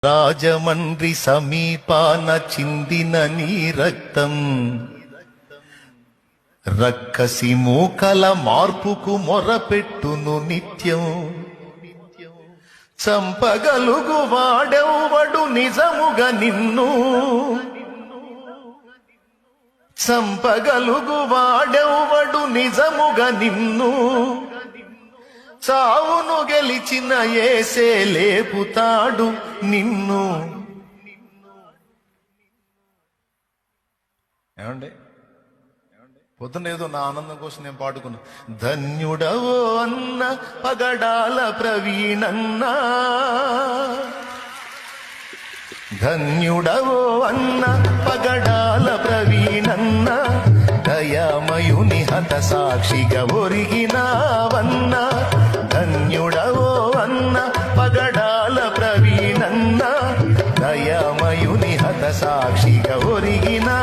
రాజమండ్రి సమీపాన చిందిన నీ రక్తం రక్కసి మూకల మార్పుకు మొరపెట్టును నిత్యం. చంపగలుగు వాడెవ్వడు నిజముగా నిన్ను, చంపగలుగు వాడెవ్వడు నిజముగా నిన్ను. చావును గెలిచిన యేసే లేపుతాడు నిన్ను. ఏమండి పొద్దున ఏదో నా ఆనందం కోసం నేను పాడుకున్నా. ధన్యుడవో అన్న పగడాల ప్రవీణన్నా, ధన్యుడవో అన్న పగడాల ప్రవీణన్న, దయామయుని హత సాక్షిగా ఒరిగినావన్న. ధన్యుడవో అన్న పగడాల ప్రవీణన్న, దయామయుని హత సాక్షిగా ఒరిగినా